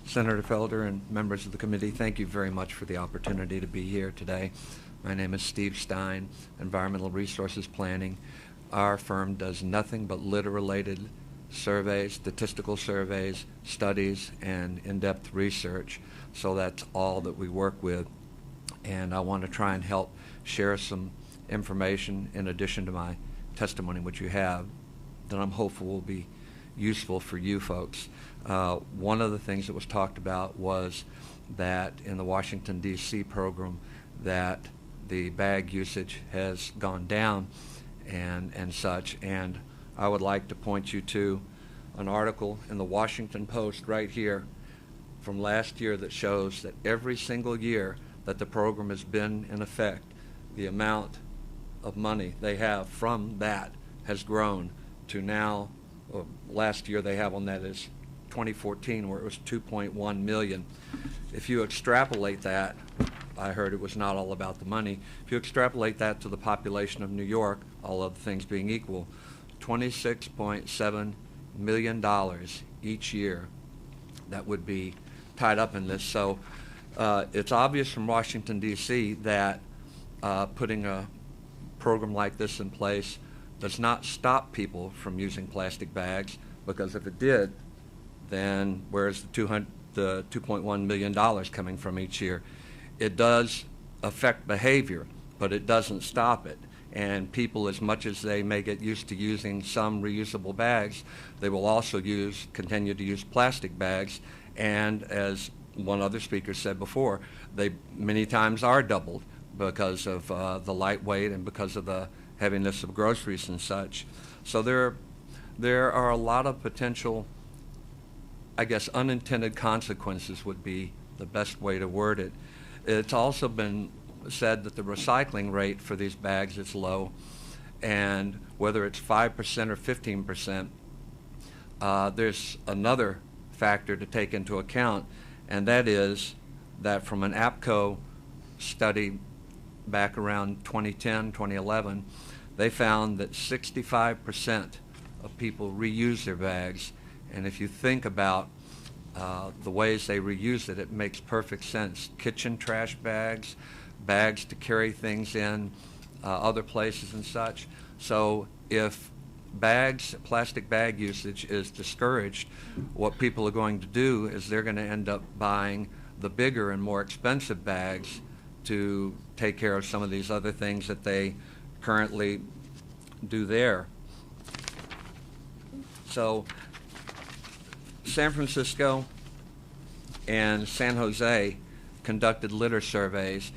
Senator Felder and members of the committee, thank you very much for the opportunity to be here today. My name is Steve Stein, Environmental Resources Planning. Our firm does nothing but litter-related surveys, statistical surveys, studies, and in-depth research. So that's all that we work with. And I want to try and help share some information in addition to my testimony, which you have, that I'm hopeful will be useful for you folks. One of the things that was talked about was that in the Washington, D.C. program that the bag usage has gone down and such. And I would like to point you to an article in the Washington Post right here from last year that shows that every single year that the program has been in effect, the amount of money they have from that has grown to now, last year they have on that is 2014, where it was 2.1 million. If you extrapolate that, I heard it was not all about the money. If you extrapolate that to the population of New York, all other things being equal, $26.7 million each year that would be tied up in this. So it's obvious from Washington, D.C. that putting a program like this in place does not stop people from using plastic bags, because if it did, then where's the $2.1 million coming from each year? It does affect behavior, but it doesn't stop it. And people, as much as they may get used to using some reusable bags, they will also continue to use plastic bags. And as one other speaker said before, they many times are doubled because of the lightweight and because of the heaviness of groceries and such. So there are a lot of potential, I guess, unintended consequences would be the best way to word it. It's also been said that the recycling rate for these bags is low, and whether it's 5% or 15%, there's another factor to take into account, and that is that from an APCO study back around 2010, 2011, they found that 65% of people reuse their bags. And if you think about the ways they reuse it, it makes perfect sense. Kitchen trash bags, bags to carry things in other places and such. So if plastic bag usage is discouraged, what people are going to do is they're going to end up buying the bigger and more expensive bags to take care of some of these other things that they currently do there. So San Francisco and San Jose conducted litter surveys,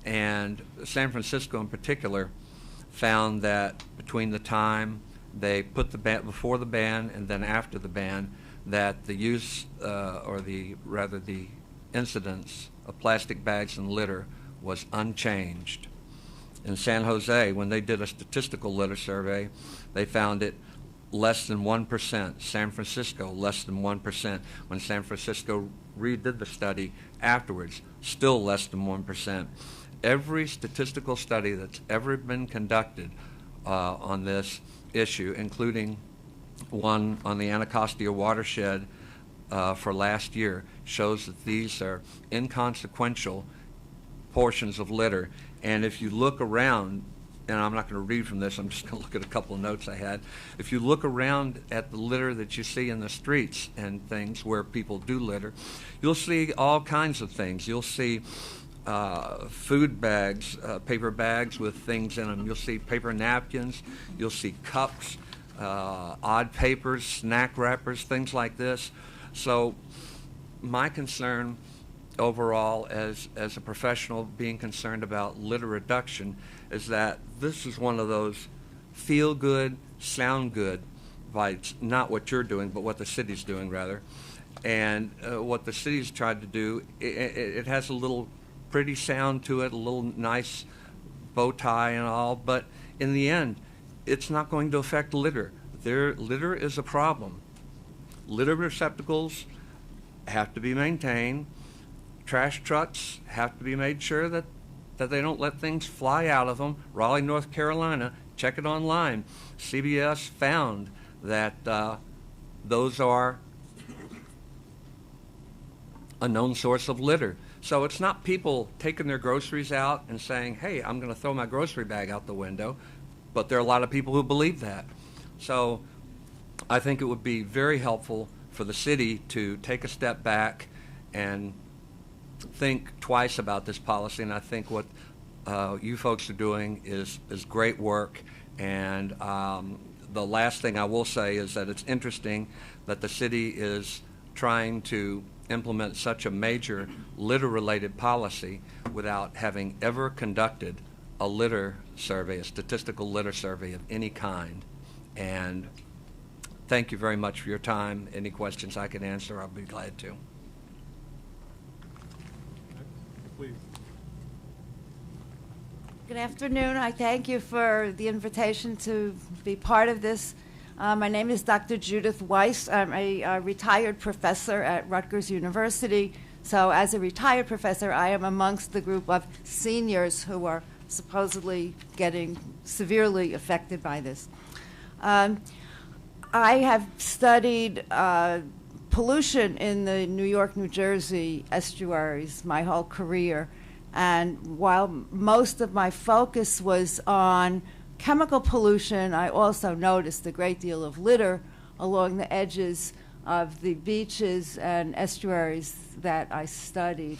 and San Francisco in particular found that between the time they put the ban, before the ban and then after the ban, that the use or the incidence of plastic bags in litter was unchanged. In San Jose, when they did a statistical litter survey, they found it less than 1%. San Francisco, less than 1%. When San Francisco redid the study afterwards, still less than 1%. Every statistical study that's ever been conducted on this issue, including one on the Anacostia watershed for last year, shows that these are inconsequential portions of litter. And if you look around, and I'm not going to read from this, I'm just going to look at a couple of notes I had. If you look around at the litter that you see in the streets and things where people do litter, you'll see all kinds of things. You'll see food bags, paper bags with things in them. You'll see paper napkins. You'll see cups, odd papers, snack wrappers, things like this. So my concern overall as a professional being concerned about litter reduction is that this is one of those feel good, sound good bites, not what you're doing, but what the city's doing rather. And what the city's tried to do, it has a little pretty sound to it, a little nice bow tie and all, but in the end, it's not going to affect litter. Litter is a problem. Litter receptacles have to be maintained. Trash trucks have to be made sure that they don't let things fly out of them. Raleigh, North Carolina, check it online. CBS found that those are a known source of litter. So it's not people taking their groceries out and saying, hey, I'm going to throw my grocery bag out the window, but there are a lot of people who believe that. So I think it would be very helpful for the city to take a step back and think twice about this policy, and I think what you folks are doing is great work. And the last thing I will say is that it's interesting that the city is trying to implement such a major litter-related policy without having ever conducted a litter survey, a statistical litter survey of any kind. And thank you very much for your time. Any questions I can answer, I'll be glad to. Please. Good afternoon. I thank you for the invitation to be part of this. My name is Dr. Judith Weiss. I'm a retired professor at Rutgers University. So as a retired professor, I am amongst the group of seniors who are supposedly getting severely affected by this. I have studied pollution in the New York, New Jersey estuaries my whole career. And while most of my focus was on chemical pollution, I also noticed a great deal of litter along the edges of the beaches and estuaries that I studied.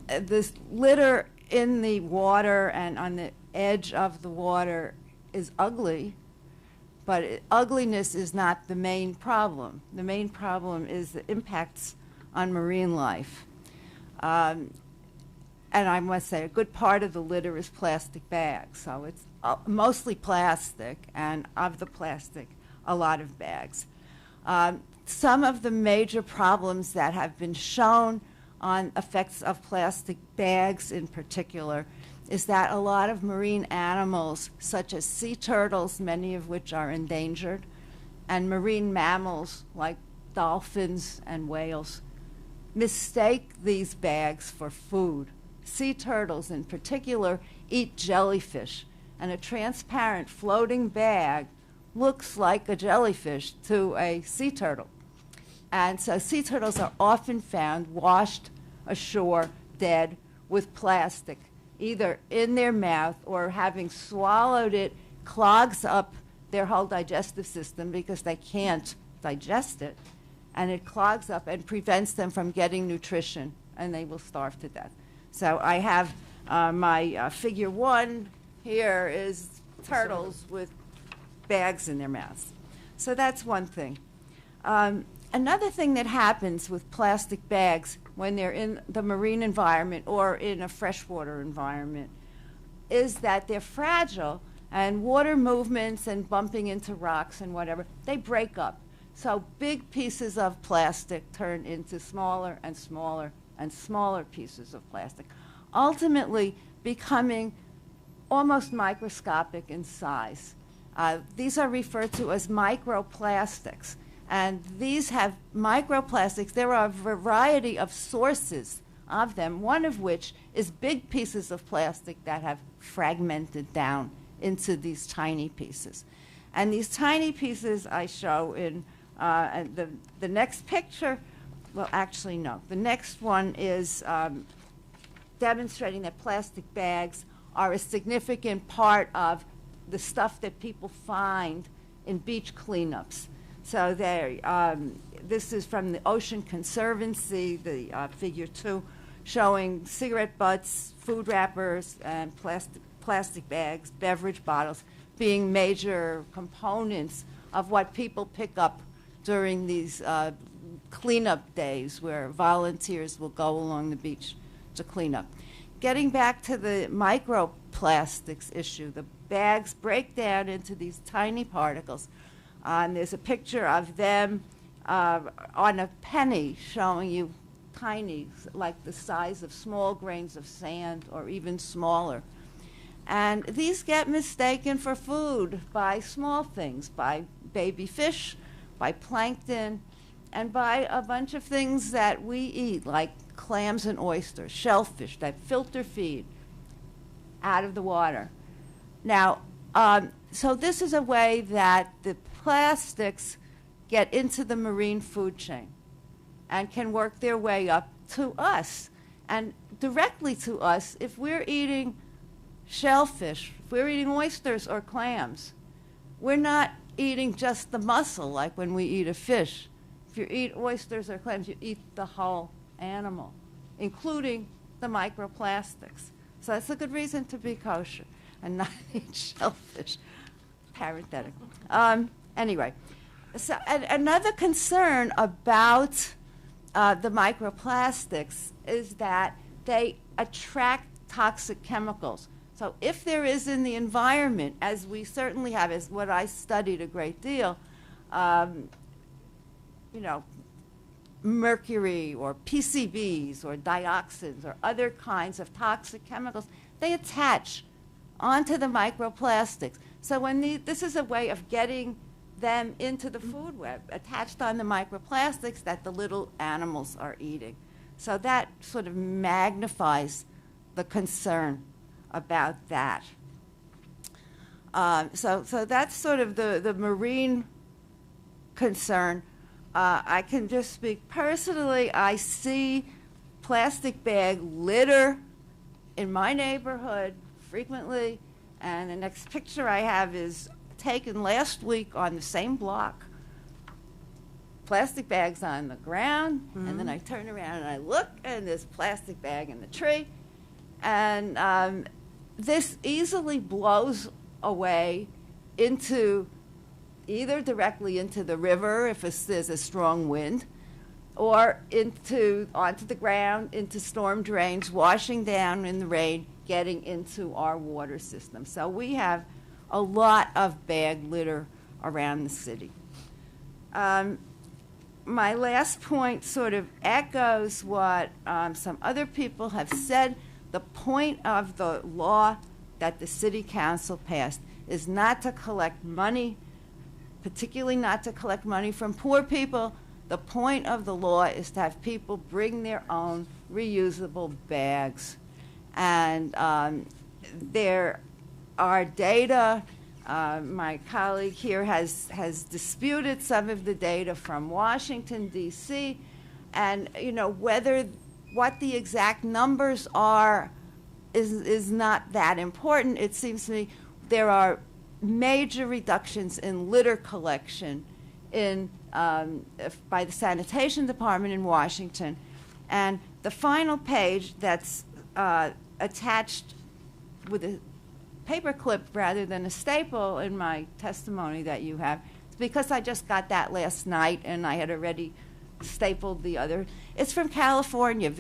This litter in the water and on the edge of the water is ugly, but ugliness is not the main problem. The main problem is the impacts on marine life. And I must say, a good part of the litter is plastic bags. So it's mostly plastic, and of the plastic, a lot of bags. Some of the major problems that have been shown on effects of plastic bags in particular is that a lot of marine animals, such as sea turtles, many of which are endangered, and marine mammals like dolphins and whales, mistake these bags for food. Sea turtles in particular eat jellyfish, and a transparent floating bag looks like a jellyfish to a sea turtle. And so sea turtles are often found washed ashore dead with plastic, either in their mouth or having swallowed it, clogs up their whole digestive system because they can't digest it, and it clogs up and prevents them from getting nutrition, and they will starve to death. So I have my figure one here is turtles with bags in their mouths. So that's one thing. Another thing that happens with plastic bags when they're in the marine environment or in a freshwater environment is that they're fragile, and water movements and bumping into rocks and whatever, they break up. So big pieces of plastic turn into smaller and smaller and smaller pieces of plastic, ultimately becoming almost microscopic in size. These are referred to as microplastics. And these have microplastics. There are a variety of sources of them, one of which is big pieces of plastic that have fragmented down into these tiny pieces. And these tiny pieces I show in the next picture. Well, actually, no. The next one is demonstrating that plastic bags are a significant part of the stuff that people find in beach cleanups. So this is from the Ocean Conservancy, the figure 2, showing cigarette butts, food wrappers, and plastic bags, beverage bottles, being major components of what people pick up during these cleanup days where volunteers will go along the beach to clean up. Getting back to the microplastics issue, the bags break down into these tiny particles. There's a picture of them on a penny showing you tiny, like the size of small grains of sand or even smaller. And these get mistaken for food by small things, by baby fish, by plankton, and by a bunch of things that we eat, like clams and oysters, shellfish that filter feed out of the water. Now, so this is a way that the plastics get into the marine food chain and can work their way up to us and directly to us if we're eating shellfish, if we're eating oysters or clams. We're not eating just the muscle like when we eat a fish. If you eat oysters or clams, you eat the whole animal, including the microplastics. So that's a good reason to be kosher and not eat shellfish. Parenthetical. Anyway, so another concern about the microplastics is that they attract toxic chemicals. So if there is in the environment, as we certainly have, as what I studied a great deal, mercury or PCBs or dioxins or other kinds of toxic chemicals, they attach onto the microplastics. So this is a way of getting them into the food web, attached on the microplastics that the little animals are eating. So that sort of magnifies the concern about that. So that's sort of the marine concern. I can just speak personally. I see plastic bag litter in my neighborhood frequently, and the next picture I have is taken last week on the same block. Plastic bags on the ground, and then I turn around and I look, and there's a plastic bag in the tree. And this easily blows away into either directly into the river if there's a strong wind, or onto the ground, into storm drains, washing down in the rain, getting into our water system. So we have a lot of bag litter around the city. My last point sort of echoes what some other people have said. The point of the law that the city council passed is not to collect money, particularly not to collect money from poor people. The point of the law is to have people bring their own reusable bags. And there are data. My colleague here has disputed some of the data from Washington, D.C., and what the exact numbers are is not that important. It seems to me there are major reductions in litter collection by the sanitation department in Washington. And the final page that's attached with a paper clip rather than a staple in my testimony that you have, it's because I just got that last night and I had already stapled the other. It's from California,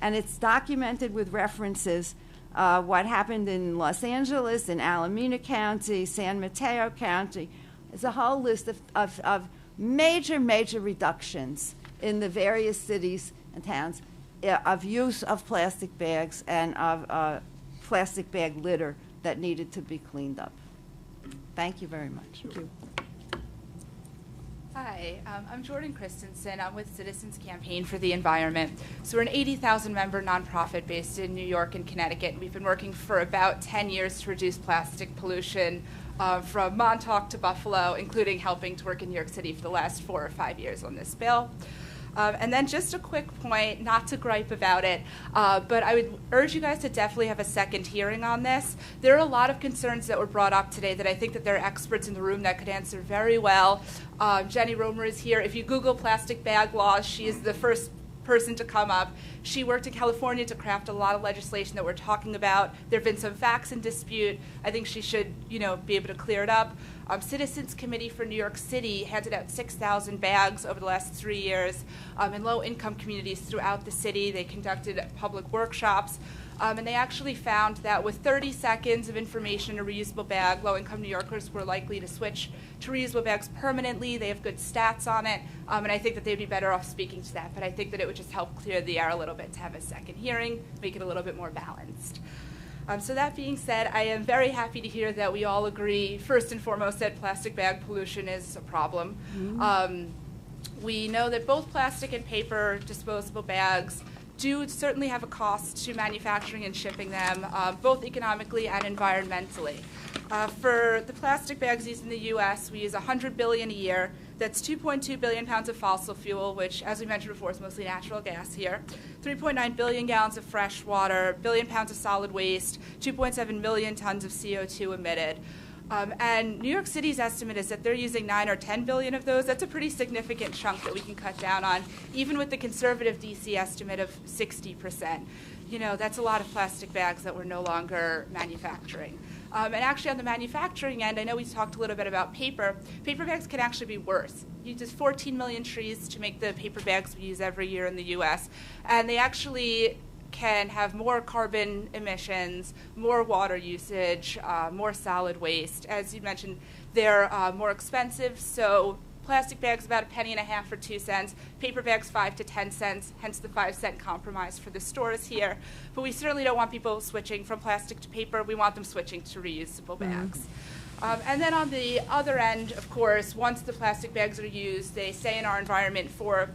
and it's documented with references. What happened in Los Angeles, in Alameda County, San Mateo County. There's a whole list of major reductions in the various cities and towns of use of plastic bags and of plastic bag litter that needed to be cleaned up. Thank you very much. Thank you. Hi, I'm Jordan Christensen. I'm with Citizens Campaign for the Environment. So we're an 80,000-member nonprofit based in New York and Connecticut. We've been working for about 10 years to reduce plastic pollution from Montauk to Buffalo, including helping to work in New York City for the last 4 or 5 years on this bill. And then just a quick point, not to gripe about it, but I would urge you guys to definitely have a second hearing on this. There are a lot of concerns that were brought up today that I think that there are experts in the room that could answer very well. Jenny Romer is here. If you Google plastic bag laws, she is the first person to come up. She worked in California to craft a lot of legislation that we're talking about. There have been some facts in dispute. I think she should, be able to clear it up. Citizens Committee for New York City handed out 6,000 bags over the last 3 years in low-income communities throughout the city. They conducted public workshops, and they actually found that with 30 seconds of information in a reusable bag, low-income New Yorkers were likely to switch to reusable bags permanently. They have good stats on it, and I think that they'd be better off speaking to that, but I think that it would just help clear the air a little bit to have a second hearing, make it a little bit more balanced. So that being said, I am very happy to hear that we all agree, first and foremost, that plastic bag pollution is a problem. Mm-hmm. We know that both plastic and paper disposable bags do certainly have a cost to manufacturing and shipping them, both economically and environmentally. For the plastic bags used in the U.S., we use 100 billion a year. That's 2.2 billion pounds of fossil fuel, which, as we mentioned before, is mostly natural gas here. 3.9 billion gallons of fresh water, billion pounds of solid waste, 2.7 million tons of CO2 emitted. And New York City's estimate is that they're using 9 or 10 billion of those. That's a pretty significant chunk that we can cut down on, even with the conservative DC estimate of 60%. You know, that's a lot of plastic bags that we're no longer manufacturing. And actually, on the manufacturing end, I know we talked a little bit about paper. Paper bags can actually be worse. You use 14 million trees to make the paper bags we use every year in the U.S., and they actually can have more carbon emissions, more water usage, more solid waste. As you mentioned, they're more expensive, so plastic bags about 1.50 pennies or 2 cents, paper bags 5 to 10 cents, hence the 5-cent compromise for the stores here. But we certainly don't want people switching from plastic to paper. We want them switching to reusable bags. And then on the other end, of course, once the plastic bags are used, they stay in our environment for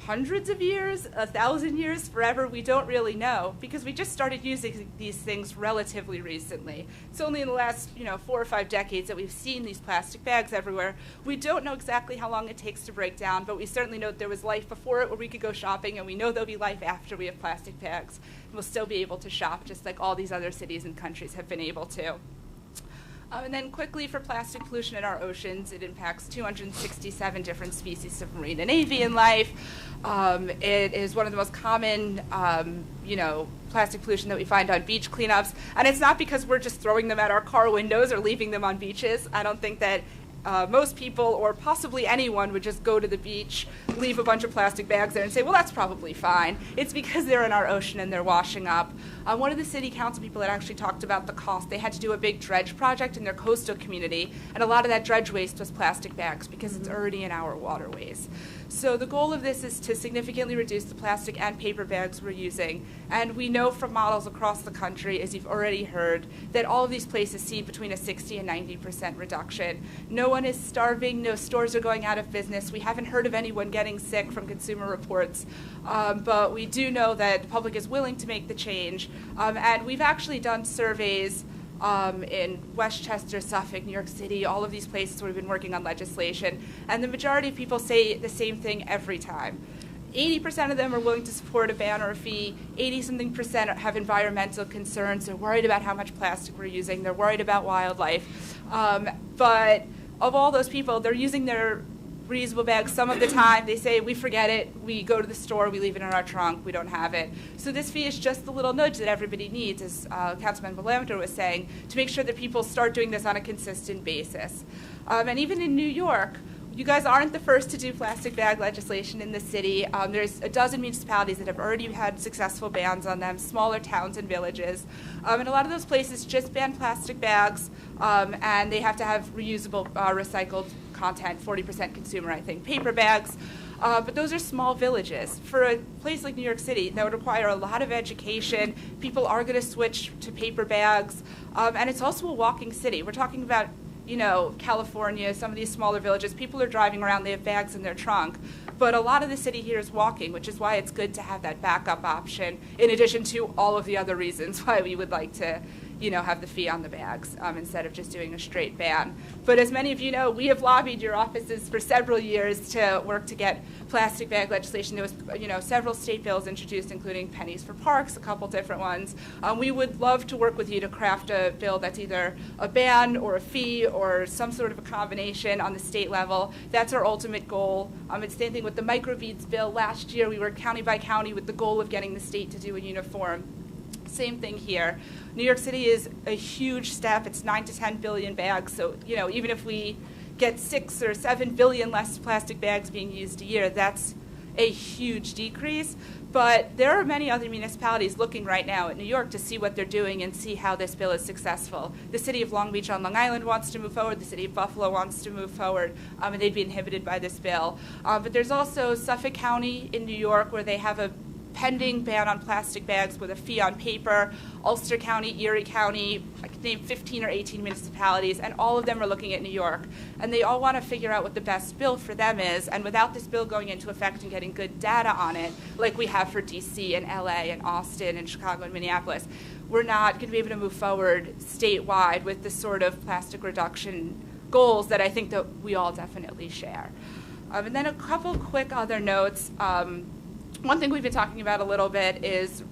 hundreds of years, 1,000 years, forever. We don't really know, because we just started using these things relatively recently. It's only in the last 4 or 5 decades that we've seen these plastic bags everywhere. We don't know exactly how long it takes to break down, but we certainly know that there was life before it where we could go shopping, and we know there'll be life after we have plastic bags. And we'll still be able to shop just like all these other cities and countries have been able to. And then quickly, for plastic pollution in our oceans, it impacts 267 different species of marine and avian life. It is one of the most common, plastic pollution that we find on beach cleanups. And it's not because we're just throwing them at our car windows or leaving them on beaches. I don't think that most people, or possibly anyone, would just go to the beach, leave a bunch of plastic bags there and say, well, that's probably fine. It's because they're in our ocean and they're washing up. One of the city council people that actually talked about the cost, they had to do a big dredge project in their coastal community, and a lot of that dredge waste was plastic bags because it's already in our waterways. So the goal of this is to significantly reduce the plastic and paper bags we're using. And we know from models across the country, as you've already heard, that all of these places see between a 60 and 90% reduction. No one is starving. No stores are going out of business. We haven't heard of anyone getting sick from Consumer Reports. But we do know that the public is willing to make the change. And we've actually done surveys in Westchester, Suffolk, New York City, all of these places where we've been working on legislation. And the majority of people say the same thing every time. 80% of them are willing to support a ban or a fee. 80-something% have environmental concerns. They're worried about how much plastic we're using. They're worried about wildlife. But of all those people, they're using their reusable bags some of the time. They say, we forget it, we go to the store, we leave it in our trunk, we don't have it. So this fee is just the little nudge that everybody needs, as Councilman Lamenter was saying, to make sure that people start doing this on a consistent basis. And even in New York, you guys aren't the first to do plastic bag legislation in the city. There's a dozen municipalities that have already had successful bans on them, smaller towns and villages. And a lot of those places just ban plastic bags, and they have to have reusable, recycled content, 40% consumer, I think, paper bags. But those are small villages. For a place like New York City, that would require a lot of education. People are going to switch to paper bags. And it's also a walking city. We're talking about California, some of these smaller villages, people are driving around, they have bags in their trunk. But a lot of the city here is walking, which is why it's good to have that backup option, in addition to all of the other reasons why we would like to have the fee on the bags instead of just doing a straight ban. But as many of you know, we have lobbied your offices for several years to work to get plastic bag legislation. There was several state bills introduced, including pennies for parks, a couple different ones. We would love to work with you to craft a bill that's either a ban or a fee or some sort of a combination on the state level. That's our ultimate goal. It's the same thing with the microbeads bill. Last year we worked county by county with the goal of getting the state to do a uniform. Same thing here. New York City is a huge step. It's 9 to 10 billion bags. So, even if we get 6 or 7 billion less plastic bags being used a year, that's a huge decrease. But there are many other municipalities looking right now at New York to see what they're doing and see how this bill is successful. The city of Long Beach on Long Island wants to move forward. The city of Buffalo wants to move forward, and they'd be inhibited by this bill. But there's also Suffolk County in New York, where they have a pending ban on plastic bags with a fee on paper. Ulster County, Erie County, I could name 15 or 18 municipalities, and all of them are looking at New York. And they all want to figure out what the best bill for them is, and without this bill going into effect and getting good data on it, like we have for DC and LA and Austin and Chicago and Minneapolis, we're not going to be able to move forward statewide with the sort of plastic reduction goals that I think that we all definitely share. And then a couple quick other notes. One thing we've been talking about a little bit is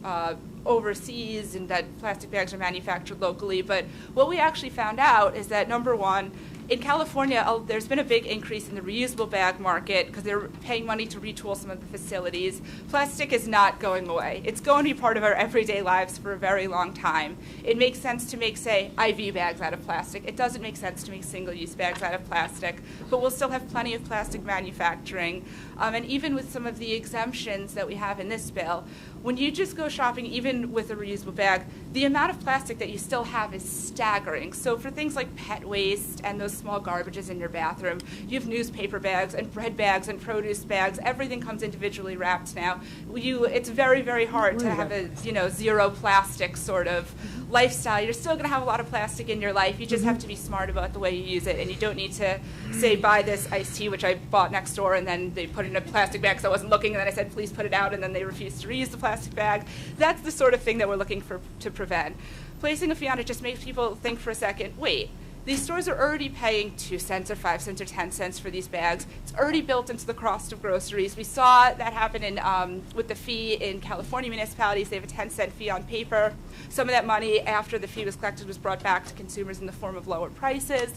overseas and that plastic bags are manufactured locally. But what we actually found out is that, number one, in California, there's been a big increase in the reusable bag market because they're paying money to retool some of the facilities. Plastic is not going away. It's going to be part of our everyday lives for a very long time. It makes sense to make, say, IV bags out of plastic. It doesn't make sense to make single-use bags out of plastic, but we'll still have plenty of plastic manufacturing. And even with some of the exemptions that we have in this bill, when you just go shopping, even with a reusable bag, the amount of plastic that you still have is staggering. So for things like pet waste and those small garbages in your bathroom, you have newspaper bags and bread bags and produce bags. Everything comes individually wrapped now. It's very, very hard to have a zero plastic sort of lifestyle. You're still going to have a lot of plastic in your life. You just have to be smart about the way you use it, and you don't need to say buy this iced tea, which I bought next door, and then they put it in a plastic bag because I wasn't looking, and then I said please put it out, and then they refused to reuse the plastic bag. That's the sort of thing that we're looking to prevent. Placing a fee on it just makes people think for a second, wait, these stores are already paying 2 cents or 5 cents or 10 cents for these bags. It's already built into the cost of groceries. We saw that happen with the fee in California municipalities. They have a 10-cent fee on paper. Some of that money, after the fee was collected, was brought back to consumers in the form of lower prices.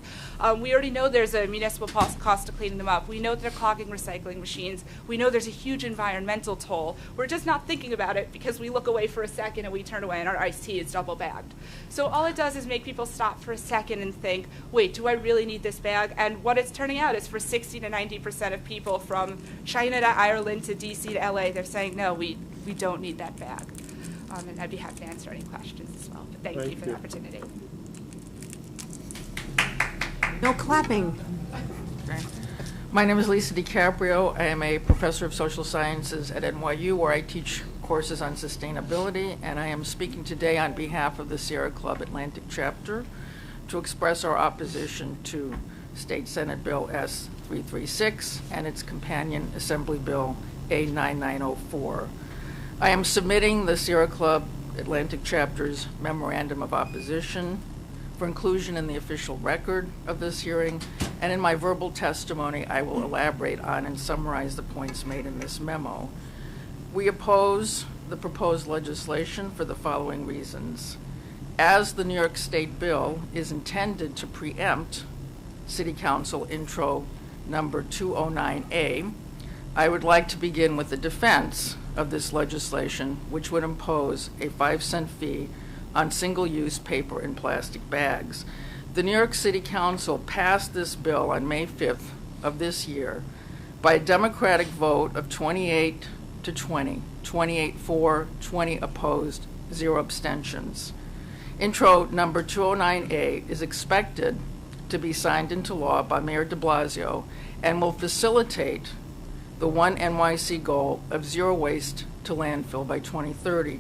We already know there's a municipal cost to cleaning them up. We know that they're clogging recycling machines. We know there's a huge environmental toll. We're just not thinking about it because we look away for a second and we turn away and our iced tea is double bagged. So all it does is make people stop for a second and think, wait, do I really need this bag? And what it's turning out is for 60 to 90% of people from China to Ireland to DC to LA, they're saying, no, we don't need that bag. And I'd be happy to answer any questions as well. But thank you for the opportunity. No clapping. My name is Lisa DiCaprio. I am a professor of social sciences at NYU, where I teach courses on sustainability, and I am speaking today on behalf of the Sierra Club Atlantic chapter to express our opposition to State Senate Bill S-336 and its companion Assembly Bill A-9904. I am submitting the Sierra Club Atlantic chapter's memorandum of opposition for inclusion in the official record of this hearing, and in my verbal testimony I will elaborate on and summarize the points made in this memo. We oppose the proposed legislation for the following reasons. As the New York State bill is intended to preempt City Council Intro number 209A, I would like to begin with the defense of this legislation, which would impose a 5-cent fee on single-use paper and plastic bags. The New York City Council passed this bill on May 5th of this year by a Democratic vote of 28 to 20, 28 for, 20 opposed, 0 abstentions. Intro number 209A is expected to be signed into law by Mayor de Blasio and will facilitate the One NYC goal of zero waste to landfill by 2030.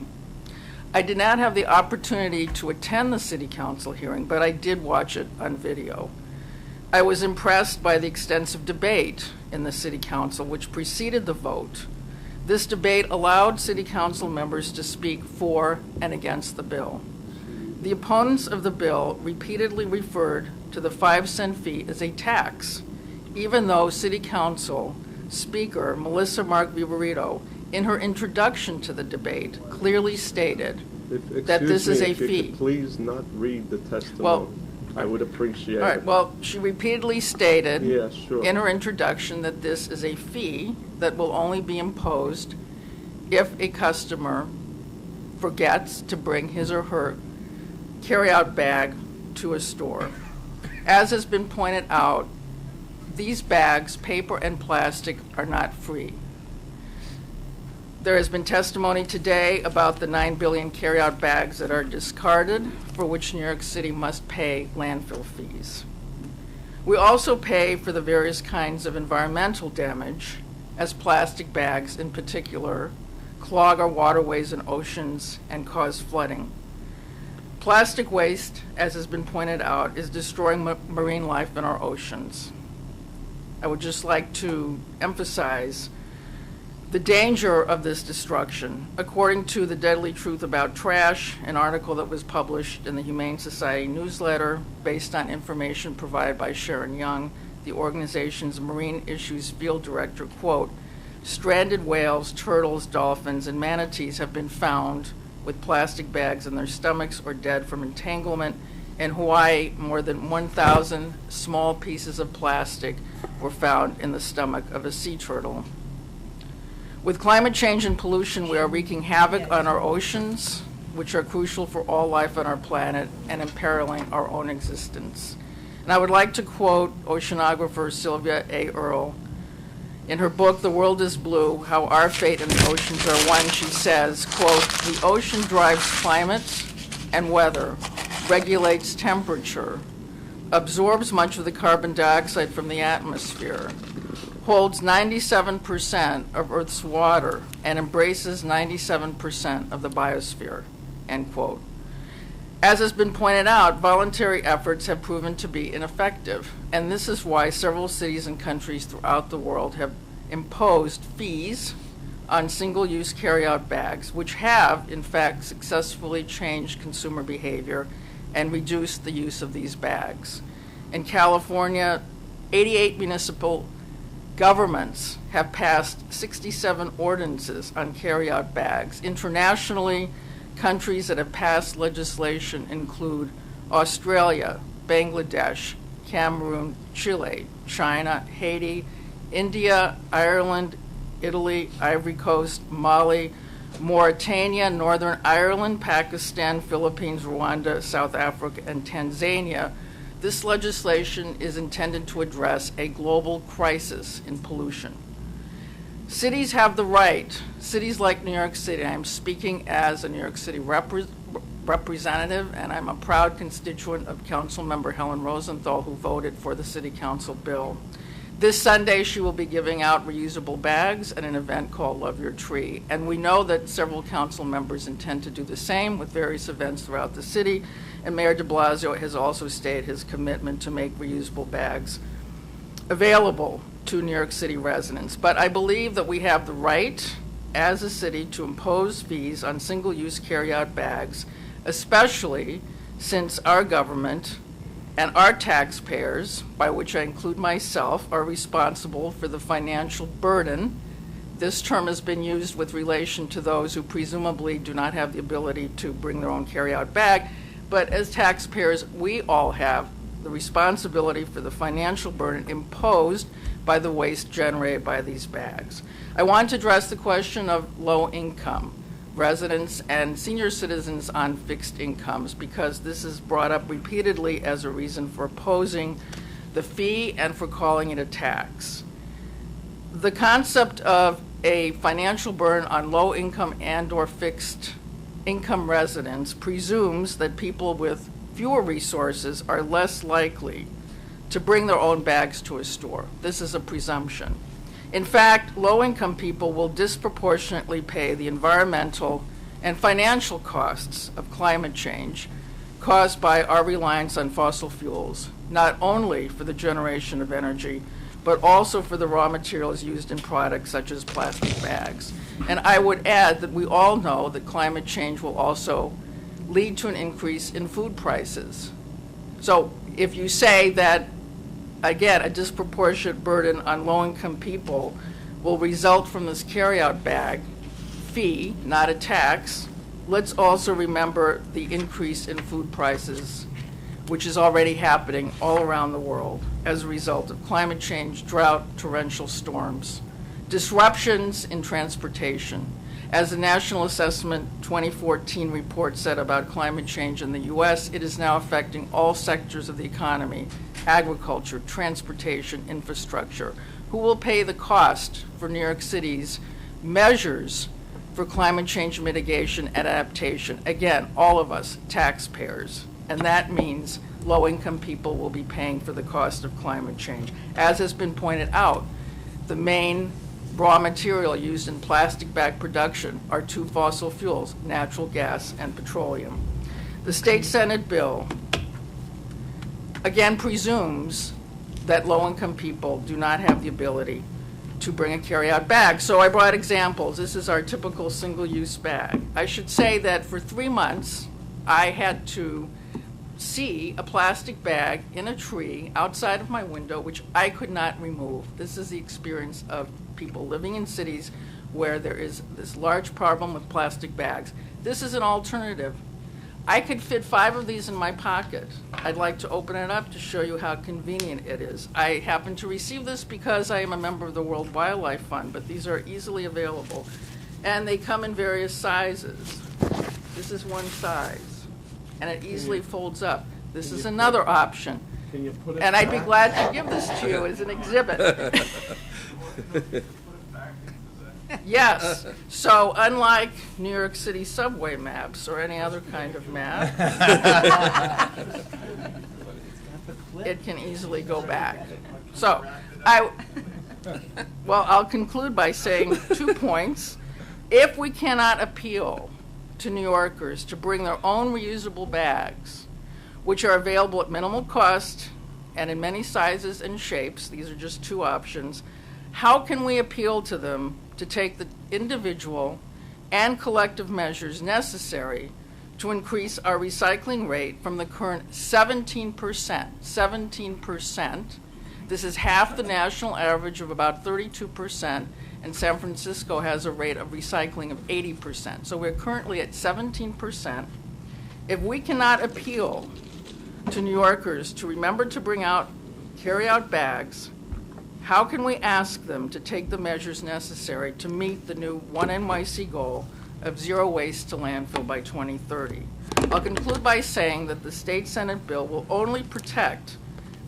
I did not have the opportunity to attend the City Council hearing, but I did watch it on video. I was impressed by the extensive debate in the City Council which preceded the vote. This debate allowed City Council members to speak for and against the bill. The opponents of the bill repeatedly referred to the 5-cent fee as a tax, even though City Council Speaker Melissa Mark Viverito, in her introduction to the debate, clearly stated that this is a fee. If you could please not read the testimony. Well, I would appreciate it. All right, well, she repeatedly stated Yeah, sure. in her introduction that this is a fee that will only be imposed if a customer forgets to bring his or her carry-out bag to a store. As has been pointed out, these bags, paper and plastic, are not free. There has been testimony today about the 9 billion carry-out bags that are discarded, for which New York City must pay landfill fees. We also pay for the various kinds of environmental damage, as plastic bags in particular clog our waterways and oceans, and cause flooding. Plastic waste, as has been pointed out, is destroying marine life in our oceans. I would just like to emphasize the danger of this destruction. According to The Deadly Truth About Trash, an article that was published in the Humane Society newsletter based on information provided by Sharon Young, the organization's Marine Issues Field Director, quote, stranded whales, turtles, dolphins, and manatees have been found with plastic bags in their stomachs or dead from entanglement. In Hawaii, more than 1,000 small pieces of plastic were found in the stomach of a sea turtle. With climate change and pollution, we are wreaking havoc on our oceans, which are crucial for all life on our planet, and imperiling our own existence. And I would like to quote oceanographer Sylvia A. Earle. In her book, The World is Blue, How Our Fate and the Oceans Are One, she says, quote, the ocean drives climate and weather, regulates temperature, absorbs much of the carbon dioxide from the atmosphere, holds 97% of Earth's water, and embraces 97% of the biosphere, end quote. As has been pointed out, voluntary efforts have proven to be ineffective, and this is why several cities and countries throughout the world have imposed fees on single-use carry-out bags, which have, in fact, successfully changed consumer behavior and reduced the use of these bags. In California, 88 municipal governments have passed 67 ordinances on carry-out bags. Internationally, countries that have passed legislation include Australia, Bangladesh, Cameroon, Chile, China, Haiti, India, Ireland, Italy, Ivory Coast, Mali, Mauritania, Northern Ireland, Pakistan, Philippines, Rwanda, South Africa, and Tanzania. This legislation is intended to address a global crisis in pollution. Cities have the right, cities like New York City, I'm speaking as a New York City representative, and I'm a proud constituent of Councilmember Helen Rosenthal, who voted for the City Council bill. This Sunday, she will be giving out reusable bags at an event called Love Your Tree. And we know that several council members intend to do the same with various events throughout the city. And Mayor de Blasio has also stated his commitment to make reusable bags available to New York City residents. But I believe that we have the right as a city to impose fees on single-use carry-out bags, especially since our government and our taxpayers, by which I include myself, are responsible for the financial burden. This term has been used with relation to those who presumably do not have the ability to bring their own carry-out bag, but as taxpayers, we all have the responsibility for the financial burden imposed by the waste generated by these bags. I want to address the question of low income residents and senior citizens on fixed incomes, because this is brought up repeatedly as a reason for opposing the fee and for calling it a tax. The concept of a financial burden on low income and or fixed income residents presumes that people with fewer resources are less likely to bring their own bags to a store. This is a presumption. In fact, low-income people will disproportionately pay the environmental and financial costs of climate change caused by our reliance on fossil fuels, not only for the generation of energy, but also for the raw materials used in products such as plastic bags. And I would add that we all know that climate change will also lead to an increase in food prices. So if you say that, again, a disproportionate burden on low-income people will result from this carry-out bag fee, not a tax, let's also remember the increase in food prices, which is already happening all around the world as a result of climate change, drought, torrential storms, disruptions in transportation. As the National Assessment 2014 report said about climate change in the U.S., it is now affecting all sectors of the economy: agriculture, transportation, infrastructure. Who will pay the cost for New York City's measures for climate change mitigation and adaptation? Again, all of us, taxpayers. And that means low-income people will be paying for the cost of climate change. As has been pointed out, the main raw material used in plastic bag production are two fossil fuels, natural gas and petroleum. The state Senate bill again presumes that low-income people do not have the ability to bring a carry-out bag. So I brought examples. This is our typical single-use bag. I should say that for 3 months, I had to see a plastic bag in a tree outside of my window, which I could not remove. This is the experience of people living in cities where there is this large problem with plastic bags. This is an alternative. I could fit 5 of these in my pocket. I'd like to open it up to show you how convenient it is. I happen to receive this because I am a member of the World Wildlife Fund, but these are easily available. And they come in various sizes. This is one size, and it easily folds up. This is another option. Can you put it And I'd be back? glad to give this to you as an exhibit. Yes. So unlike New York City subway maps or any other kind of map, it can easily go back. So I'll conclude by saying 2 points. If we cannot appeal to New Yorkers to bring their own reusable bags, which are available at minimal cost and in many sizes and shapes, these are just 2 options, how can we appeal to them to take the individual and collective measures necessary to increase our recycling rate from the current 17%. This is half the national average of about 32%, and San Francisco has a rate of recycling of 80%. So we're currently at 17%. If we cannot appeal to New Yorkers to remember to bring out carry-out bags, how can we ask them to take the measures necessary to meet the new One NYC goal of zero waste to landfill by 2030? I'll conclude by saying that the state Senate bill will only protect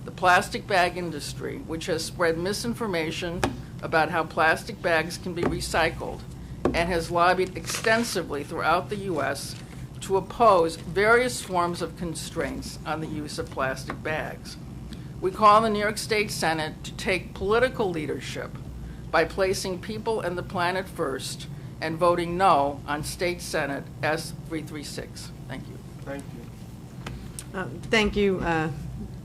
the plastic bag industry, which has spread misinformation about how plastic bags can be recycled and has lobbied extensively throughout the U.S. to oppose various forms of constraints on the use of plastic bags. We call on the New York State Senate to take political leadership by placing people and the planet first and voting no on State Senate S336. Thank you. Thank you. Thank you.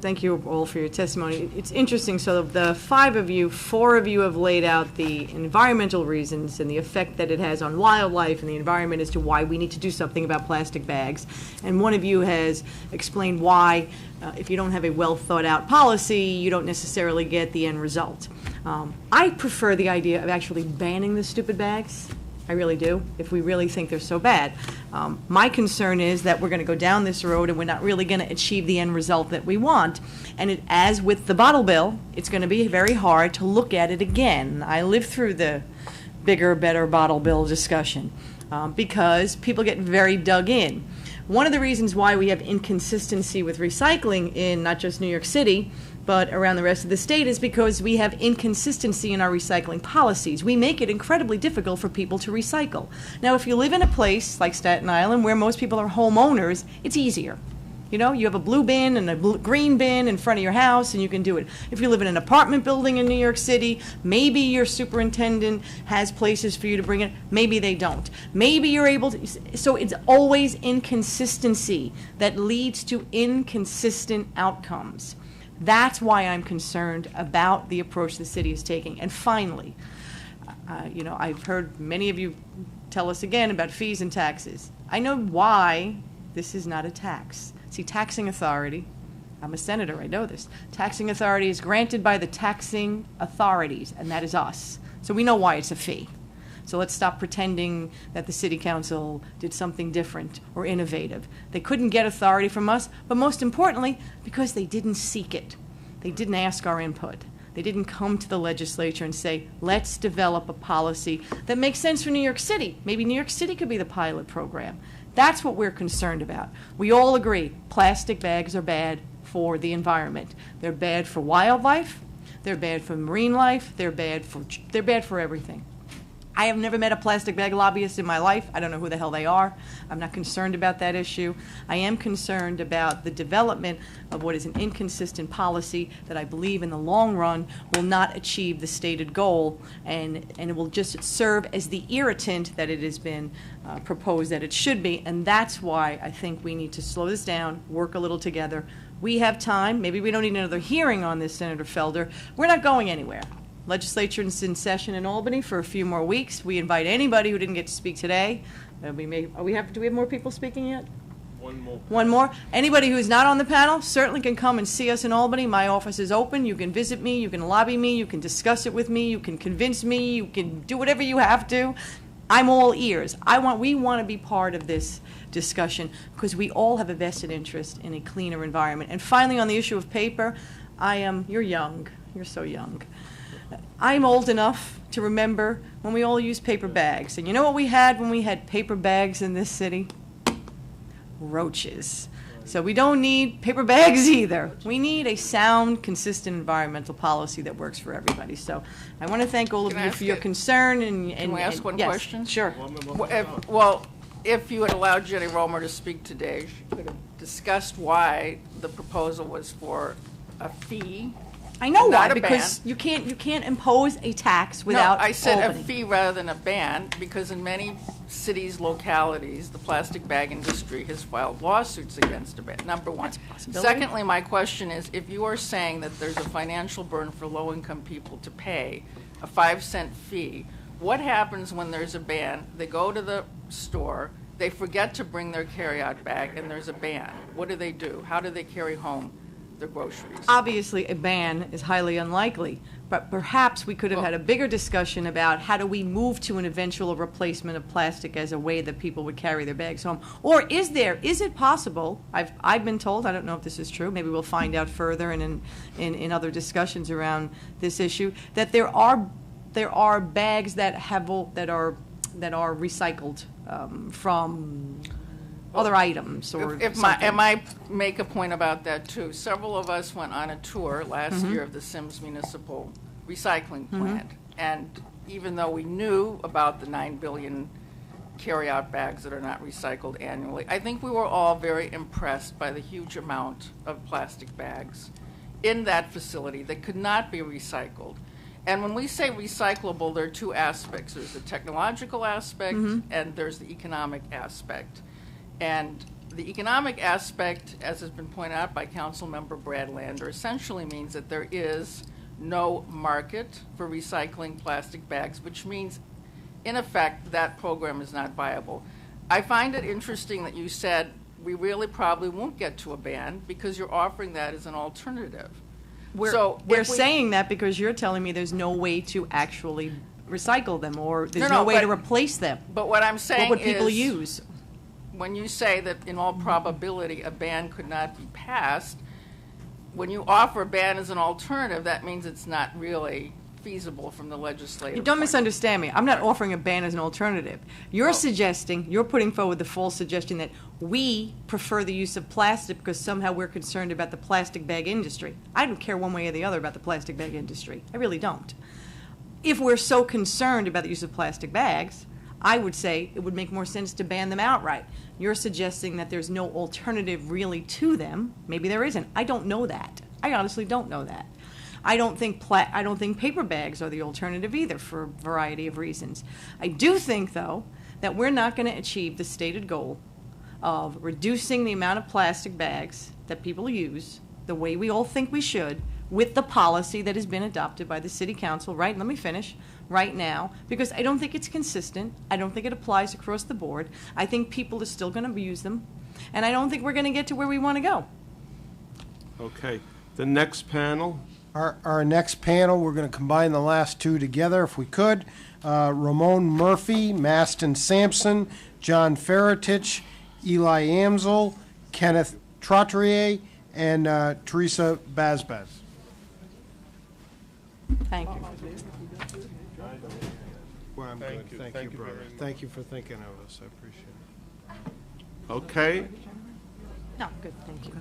Thank you all for your testimony. It's interesting. So the 5 of you, 4 of you have laid out the environmental reasons and the effect that it has on wildlife and the environment as to why we need to do something about plastic bags. And 1 of you has explained why, if you don't have a well thought out policy, you don't necessarily get the end result. I prefer the idea of actually banning the stupid bags. I really do, if we really think they're so bad. My concern is that we're going to go down this road and we're not really going to achieve the end result that we want. And as with the bottle bill, it's going to be very hard to look at it again. I lived through the bigger, better bottle bill discussion because people get very dug in. One of the reasons why we have inconsistency with recycling in not just New York City, but around the rest of the state is because we have inconsistency in our recycling policies. We make it incredibly difficult for people to recycle. Now, if you live in a place like Staten Island where most people are homeowners, it's easier. You know, you have a blue bin and a green bin in front of your house and you can do it. If you live in an apartment building in New York City, maybe your superintendent has places for you to bring it. Maybe they don't. Maybe you're able to. So it's always inconsistency that leads to inconsistent outcomes. That's why I'm concerned about the approach the city is taking. And finally, I've heard many of you tell us again about fees and taxes. I know why this is not a tax. See, taxing authority, I'm a senator, I know this. Taxing authority is granted by the taxing authorities, and that is us. So we know why it's a fee. So let's stop pretending that the city council did something different or innovative. They couldn't get authority from us, but most importantly, because they didn't seek it. They didn't ask our input. They didn't come to the legislature and say, let's develop a policy that makes sense for New York City. Maybe New York City could be the pilot program. That's what we're concerned about. We all agree plastic bags are bad for the environment. They're bad for wildlife. They're bad for marine life. They're bad for everything. I have never met a plastic bag lobbyist in my life. I don't know who the hell they are. I'm not concerned about that issue. I am concerned about the development of what is an inconsistent policy that I believe in the long run will not achieve the stated goal, and it will just serve as the irritant that it has been proposed that it should be. And that's why I think we need to slow this down, work a little together. We have time. Maybe we don't need another hearing on this, Senator Felder. We're not going anywhere. Legislature is in session in Albany for a few more weeks. We invite anybody who didn't get to speak today. Do we have more people speaking yet? One more. One more. Anybody who's not on the panel certainly can come and see us in Albany. My office is open. You can visit me. You can lobby me. You can discuss it with me. You can convince me. You can do whatever you have to. I'm all ears. We want to be part of this discussion because we all have a vested interest in a cleaner environment. And finally, on the issue of paper, you're young. You're so young. I'm old enough to remember when we all used paper bags. And you know what we had when we had paper bags in this city? Roaches. So we don't need paper bags either. We need a sound, consistent environmental policy that works for everybody. So I want to thank all of Can I you ask for your it- concern. Can we ask one yes, question? Sure. Well, if you had allowed Jenny Romer to speak today, she could have discussed why the proposal was for a fee. I know why, Not a because you can't impose a tax without No, I said Albany. a fee rather than a ban, because in many cities, localities, the plastic bag industry has filed lawsuits against a ban, number one. That's a possibility. Secondly, my question is, if you are saying that there's a financial burden for low-income people to pay a 5-cent fee, what happens when there's a ban? They go to the store, they forget to bring their carry-out bag, and there's a ban. What do? How do they carry home their groceries? Obviously, a ban is highly unlikely, but perhaps we could have Well- had a bigger discussion about how do we move to an eventual replacement of plastic as a way that people would carry their bags home. Or is it possible, I've been told, I don't know if this is true, maybe we'll find out further in other discussions around this issue, that there are bags that are recycled from other items or something. And I make a point about that too. Several of us went on a tour last Mm-hmm. year of the Sims Municipal Recycling Plant, and even though we knew about the 9 billion carry-out bags that are not recycled annually, I think we were all very impressed by the huge amount of plastic bags in that facility that could not be recycled. And when we say recyclable, there are two aspects. There's the technological aspect and there's the economic aspect. And the economic aspect, as has been pointed out by Councilmember Brad Lander, essentially means that there is no market for recycling plastic bags, which means, in effect, that program is not viable. I find it interesting that you said we really probably won't get to a ban because you're offering that as an alternative. We're saying that because you're telling me there's no way to actually recycle them, or there's No, no way but- to replace them. But what I'm saying What would people is, use? when you say that in all probability a ban could not be passed, when you offer a ban as an alternative, that means it's not really feasible from the legislative You don't point. misunderstand me. I'm not offering a ban as an alternative. You're you're putting forward the false suggestion that we prefer the use of plastic because somehow we're concerned about the plastic bag industry. I don't care one way or the other about the plastic bag industry. I really don't. If we're so concerned about the use of plastic bags, I would say it would make more sense to ban them outright. You're suggesting that there's no alternative really to them. Maybe there isn't. I don't know that. I honestly don't know that. I don't think paper bags are the alternative either for a variety of reasons. I do think, though, that we're not going to achieve the stated goal of reducing the amount of plastic bags that people use the way we all think we should with the policy that has been adopted by the City Council right now, because I don't think it's consistent. I don't think it applies across the board. I think people are still going to use them, and I don't think we're going to get to where we want to go. Okay, the next panel. Our next panel, we're going to combine the last two together if we could. Ramon Murphy, Maston Sampson, John Feritich, Eli Amsel, Kenneth Trottier, and Teresa Bazbaz. Thank you. Well, I'm Thank good. you. Thank Thank you, you brother. very much. Thank you for thinking of us. I appreciate it. Okay, No, good, thank you.